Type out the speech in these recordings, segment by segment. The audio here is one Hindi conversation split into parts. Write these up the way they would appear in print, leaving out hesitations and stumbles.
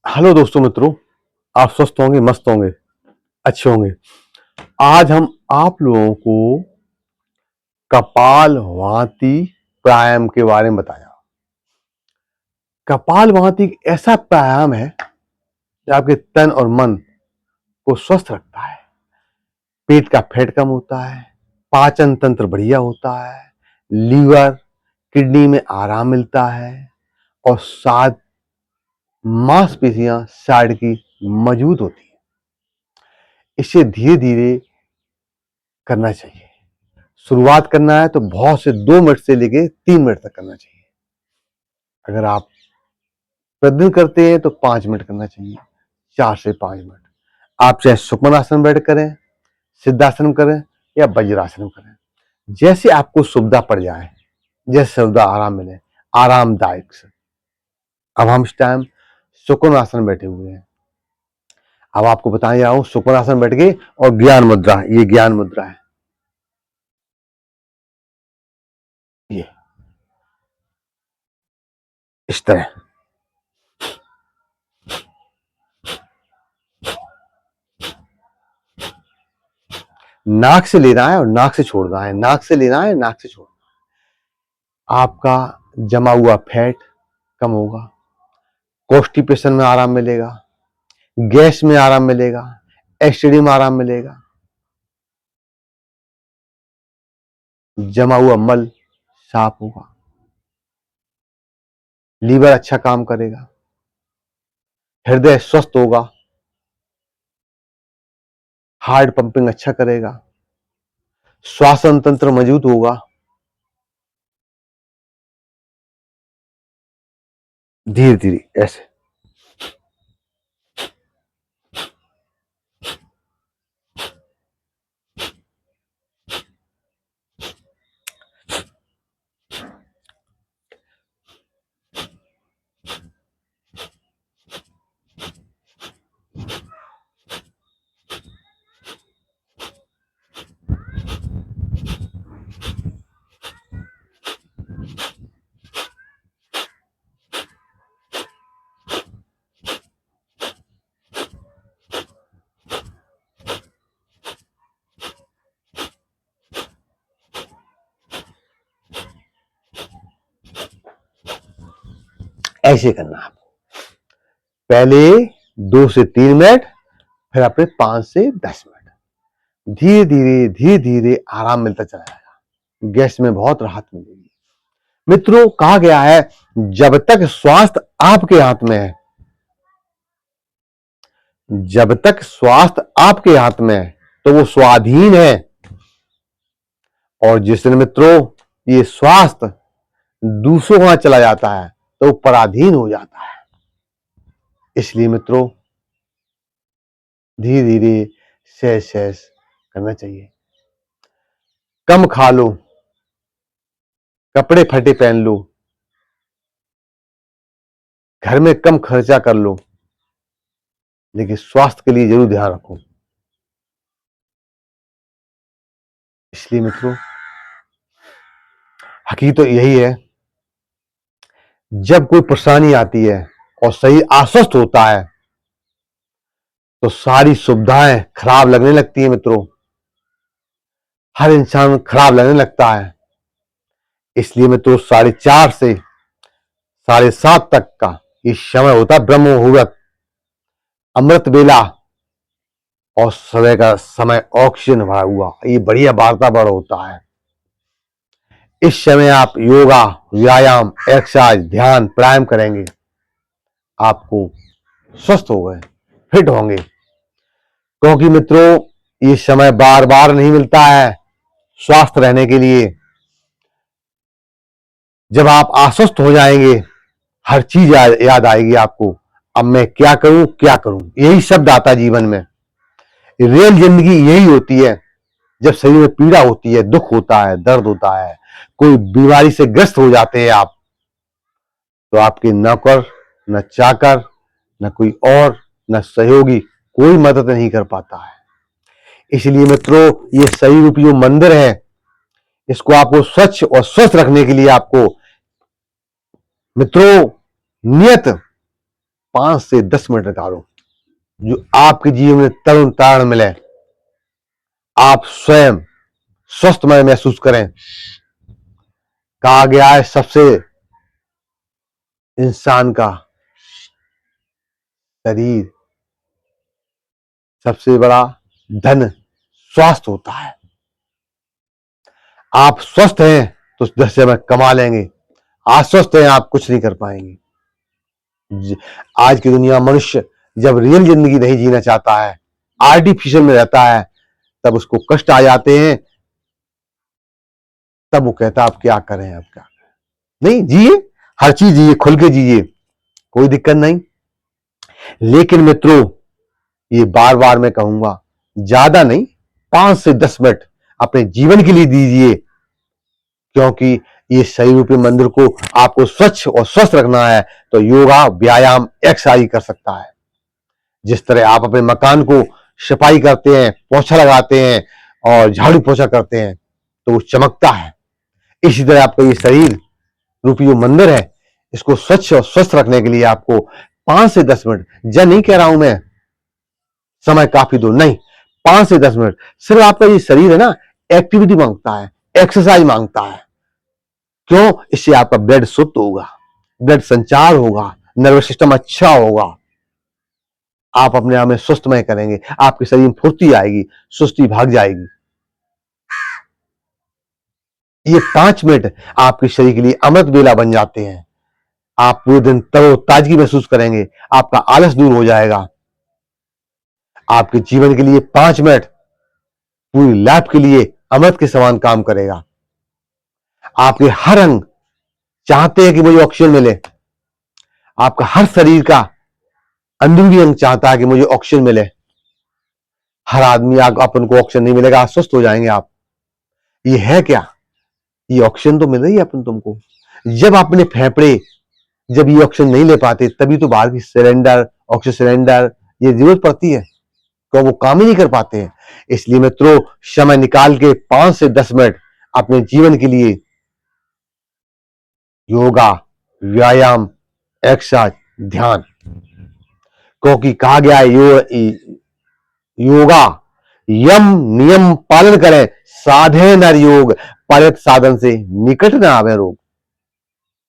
हेलो दोस्तों मित्रों, आप स्वस्थ होंगे, मस्त होंगे, अच्छे होंगे। आज हम आप लोगों को कपालभाति प्राणायाम के बारे में बताया। कपालभाति एक ऐसा प्राणायाम है जो आपके तन और मन को स्वस्थ रखता है। पेट का फैट कम होता है, पाचन तंत्र बढ़िया होता है, लीवर किडनी में आराम मिलता है और साथ मांसपेशियां साइड की मजबूत होती है। इसे धीरे धीरे करना चाहिए। शुरुआत करना है तो बहुत से 2 मिनट से लेके 3 मिनट तक करना चाहिए। अगर आप प्रतिदिन करते हैं तो 5 मिनट करना चाहिए, 4 से 5 मिनट। आप चाहे सुखमनासन बैठ करें, सिद्धासन करें या वज्रासन करें, जैसे आपको सुविधा पड़ जाए, जैसे सुविधा आराम मिले, आरामदायक से। अब हम इस टाइम सुखमनासन बैठे हुए हैं। अब आपको बताएं जाऊं सुखमनासन बैठ के और ज्ञान मुद्रा, ये ज्ञान मुद्रा है। ये इस तरह नाक से लेना है और नाक से छोड़ना है, नाक से लेना है, नाक से छोड़ना है। आपका जमा हुआ फैट कम होगा, कॉन्स्टिपेशन में आराम मिलेगा, गैस में आराम मिलेगा, एसिडिटी में आराम मिलेगा, जमा हुआ मल साफ होगा, लीवर अच्छा काम करेगा, हृदय स्वस्थ होगा, हार्ट पंपिंग अच्छा करेगा, श्वसन तंत्र मजबूत होगा। धीरे धीरे ऐसे ऐसे करना है। पहले 2 से 3 मिनट, फिर अपने 5 से 10 मिनट। धीरे धीरे आराम मिलता चला जाएगा, गैस में बहुत राहत मिलेगी। मित्रों, कहा गया है जब तक स्वास्थ्य आपके हाथ में है, जब तक स्वास्थ्य आपके हाथ में है तो वो स्वाधीन है, और जिस दिन मित्रों ये स्वास्थ्य दूसरों के हाथ चला जाता है तो वो पराधीन हो जाता है। इसलिए मित्रों धीरे धीरे सहज सहज करना चाहिए। कम खा लो, कपड़े फटे पहन लो, घर में कम खर्चा कर लो, लेकिन स्वास्थ्य के लिए जरूर ध्यान रखो। इसलिए मित्रों हकीकत तो यही है, जब कोई परेशानी आती है और शरीर अस्वस्थ होता है तो सारी सुविधाएं खराब लगने लगती है। मित्रों हर इंसान खराब लगने लगता है। इसलिए मित्रों 4:30 से 7:30 तक का ये समय होता है ब्रह्म मुहूर्त, अमृत बेला, और समय का समय ऑक्सीजन भरा हुआ, ये बढ़िया वातावरण होता है। इस समय आप योगा, व्यायाम, एक्सरसाइज, ध्यान, प्राणायाम करेंगे, आपको स्वस्थ हो गए, फिट होंगे। क्योंकि मित्रों ये समय बार बार नहीं मिलता है स्वास्थ्य रहने के लिए। जब आप अस्वस्थ हो जाएंगे हर चीज याद आएगी आपको, अब मैं क्या करूं क्या करूं, यही शब्द आता है जीवन में। रियल जिंदगी यही होती है, जब शरीर में पीड़ा होती है, दुख होता है, दर्द होता है, कोई बीमारी से ग्रस्त हो जाते हैं आप, तो आपके नौकर, न चाकर, न कोई और, न सहयोगी, कोई मदद नहीं कर पाता है। इसलिए मित्रों ये शरीर रूपी जो मंदिर है, इसको आपको स्वच्छ और स्वस्थ रखने के लिए आपको मित्रों नियत 5 से 10 मिनट निकालो, जो आपके जीवन में तरुण तारण मिले, आप स्वयं स्वस्थमय महसूस करें। कहा गया है सबसे इंसान का शरीर सबसे बड़ा धन स्वास्थ्य होता है। आप स्वस्थ हैं तो 10 में कमा लेंगे, अस्वस्थ हैं आप कुछ नहीं कर पाएंगे। आज की दुनिया मनुष्य जब रियल जिंदगी नहीं जीना चाहता है, आर्टिफिशियल में रहता है, तब उसको कष्ट आ जाते हैं, तब वो कहता है आप क्या करें, आप क्या करें। नहीं, जिए, हर चीज जिए, खुल के जिए, कोई दिक्कत नहीं। लेकिन मित्रों, ये बार बार मैं कहूंगा, ज्यादा नहीं, 5 से 10 मिनट अपने जीवन के लिए दीजिए, क्योंकि ये शरीर रूपी मंदिर को आपको स्वच्छ और स्वस्थ रखना है तो योगा, व्यायाम, एक्सरसाइज कर सकता है। जिस तरह आप अपने मकान को सफाई करते हैं, पोछा लगाते हैं और झाड़ू पोछा करते हैं तो वो चमकता है, इसी तरह आपका ये शरीर रूपी जो मंदिर है, इसको स्वच्छ और स्वस्थ रखने के लिए आपको 5 से 10 मिनट, जब नहीं कह रहा हूं मैं समय काफी दो, नहीं, 5 से 10 मिनट सिर्फ आपका ये शरीर है ना, एक्टिविटी मांगता है, एक्सरसाइज मांगता है। क्यों? इससे आपका ब्लड शुद्ध होगा, ब्लड संचार होगा, नर्वस सिस्टम अच्छा होगा, आप अपने आप में स्वस्थमय करेंगे, आपके शरीर में फुर्ती आएगी, सुस्ती भाग जाएगी। ये 5 मिनट आपके शरीर के लिए अमृत बेला बन जाते हैं। आप पूरे दिन तरोताजगी महसूस करेंगे, आपका आलस दूर हो जाएगा। आपके जीवन के लिए 5 मिनट पूरी लाइफ के लिए अमृत के समान काम करेगा। आपके हर अंग चाहते हैं कि मुझे ऑक्सीजन मिले, आपका हर शरीर का अंदरूनी अंग चाहता है कि मुझे ऑक्सीजन मिले। हर आदमी अपन को ऑक्सीजन नहीं मिलेगा, अस्वस्थ हो जाएंगे आप। ये है क्या? ये ऑक्सीजन तो मिल रही है अपन तुमको। जब अपने फेफड़े जब ये ऑक्सीजन नहीं ले पाते, तभी तो बाहर की सिलेंडर, ऑक्सीजन सिलेंडर ये जरूरत पड़ती है, तो वो काम ही नहीं कर पाते हैं। इसलिए मित्रों, समय निकाल के 5 से 10 मिनट अपने जीवन के लिए योगा, व्यायाम, एक्सरसाइज, ध्यान, क्योंकि कहा गया है योगा यम नियम पालन करें, साधे नर योग, परित साधन से निकट न आवे रोग।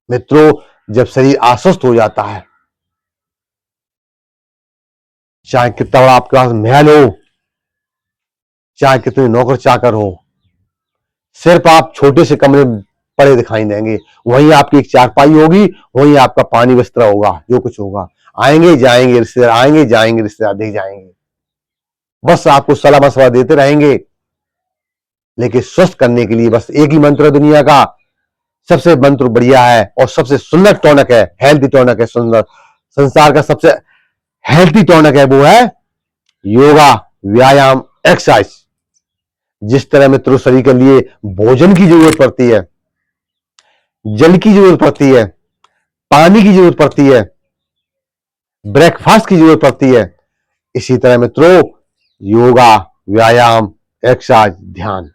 मित्रों, जब शरीर अस्वस्थ हो जाता है, चाहे कितना बड़ा आपके पास महल हो, चाहे कितने नौकर चाकर हो, सिर्फ आप छोटे से कमरे में पड़े दिखाई देंगे। वहीं आपकी एक चारपाई होगी, वहीं आपका पानी बिस्तर होगा, जो कुछ होगा। आएंगे जाएंगे रिश्तेदार, आएंगे जाएंगे रिश्तेदार, देख जाएंगे, बस आपको सलाह मशवरा देते रहेंगे। लेकिन स्वस्थ करने के लिए बस एक ही मंत्र है दुनिया का, सबसे मंत्र बढ़िया है और सबसे सुंदर टॉनिक है, हेल्थी टॉनिक है, सुंदर संसार का सबसे हेल्थी टॉनिक है, वो है योगा, व्यायाम, एक्सरसाइज। जिस तरह मित्रों शरीर के लिए भोजन की जरूरत पड़ती है, जल की जरूरत पड़ती है, पानी की जरूरत पड़ती है, ब्रेकफास्ट की जरूरत पड़ती है, इसी तरह मित्रों योगा, व्यायाम, एक्सरसाइज, ध्यान,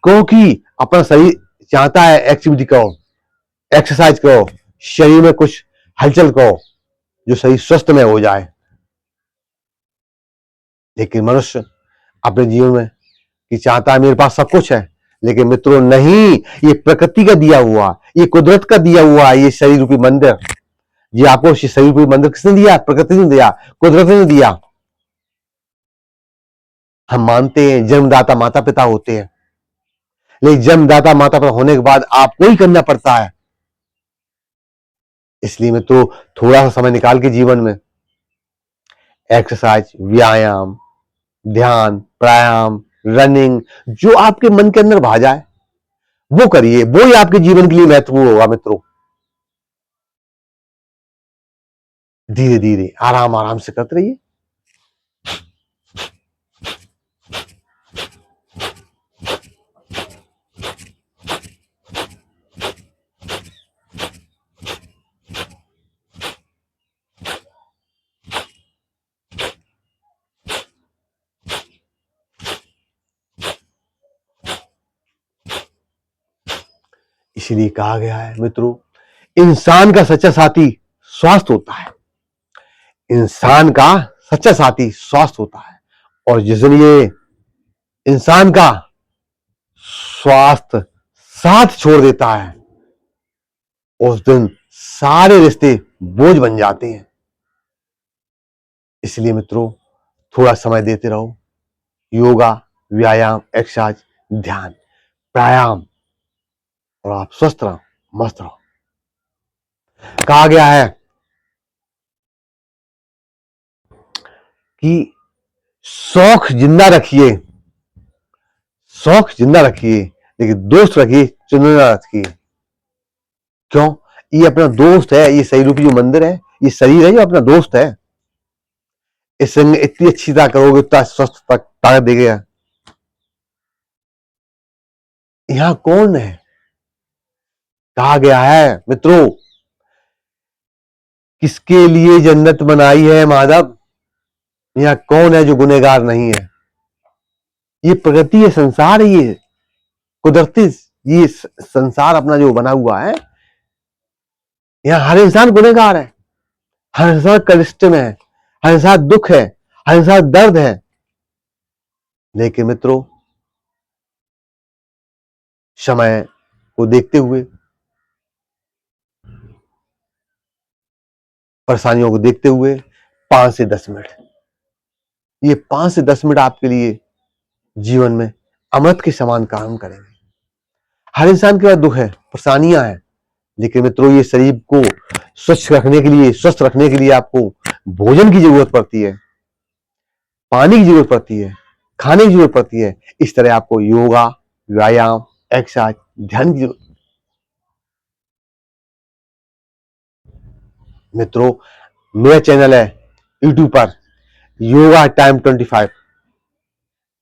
क्योंकि अपना शरीर चाहता है एक्टिविटी करो, एक्सरसाइज करो, शरीर में कुछ हलचल करो, जो शरीर स्वस्थ में हो जाए। लेकिन मनुष्य अपने जीवन में कि चाहता है मेरे पास सब कुछ है, लेकिन मित्रों नहीं, ये प्रकृति का दिया हुआ, ये कुदरत का दिया हुआ, ये शरीर रूपी मंदिर, ये आपको शरीर रूपी मंदिर किसने दिया? प्रकृति ने दिया, कुदरत ने दिया। हम मानते हैं जन्मदाता माता पिता होते हैं, लेकिन जन्मदाता माता पिता होने के बाद आपको ही करना पड़ता है। इसलिए मित्रों, थोड़ा सा समय निकाल के जीवन में एक्सरसाइज, व्यायाम, ध्यान, प्राणायाम, रनिंग, जो आपके मन के अंदर भा जाए वो करिए, वो ही आपके जीवन के लिए महत्वपूर्ण होगा मित्रों। धीरे धीरे आराम आराम से करते रहिए। इसलिए कहा गया है मित्रों, इंसान का सच्चा साथी स्वास्थ्य होता है। इंसान का सच्चा साथी स्वास्थ्य होता है, और जिस दिन ये इंसान का स्वास्थ्य साथ छोड़ देता है, उस दिन सारे रिश्ते बोझ बन जाते हैं। इसलिए मित्रों, थोड़ा समय देते रहो। योगा, व्यायाम, एक्सरसाइज, ध्यान, प्राणायाम, और आप स्वस्थ रहो, मस्त रहो। कहा गया है कि शौक जिंदा रखिए, शौक जिंदा रखिए, लेकिन दोस्त रखिए चुनना रखिए। क्यों? ये अपना दोस्त है, ये शरीर रूपी जो मंदिर है, ये शरीर है जो अपना दोस्त है। इस संग इतनी अच्छी तरह करोगे, उतना स्वस्थ तक ताकत देगा। यहां कौन है? कहा गया है मित्रों, किसके लिए जन्नत बनाई है माधव? यहां कौन है जो गुनहगार नहीं है? ये प्रकृति है, संसार है, ये कुदरती, ये संसार अपना जो बना हुआ है, यहां हर इंसान गुनहगार है, हर इंसान कलिष्ट में है, हर इंसान दुख है, हर इंसान दर्द है। लेकिन मित्रों, समय को देखते हुए, परेशानियों को देखते हुए 5 से 10 मिनट, ये 5 से 10 मिनट आपके लिए जीवन में अमृत के समान काम करेंगे। हर इंसान के पास दुख है, परेशानियां हैं, लेकिन मित्रों, ये शरीर को स्वच्छ रखने के लिए, स्वस्थ रखने के लिए आपको भोजन की जरूरत पड़ती है, पानी की जरूरत पड़ती है, खाने की जरूरत पड़ती है। इस तरह आपको योगा, व्यायाम, एक्सरसाइज, ध्यान की जरूरत। मित्रों, मेरा चैनल है यूट्यूब पर योगा टाइम 25,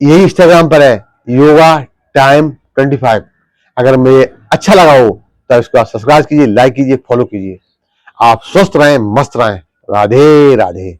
यही इंस्टाग्राम पर है योगा टाइम 25। अगर मुझे अच्छा लगा हो तो इसको सब्सक्राइब कीजिए, लाइक कीजिए, फॉलो कीजिए। आप स्वस्थ रहें, मस्त रहें। राधे राधे।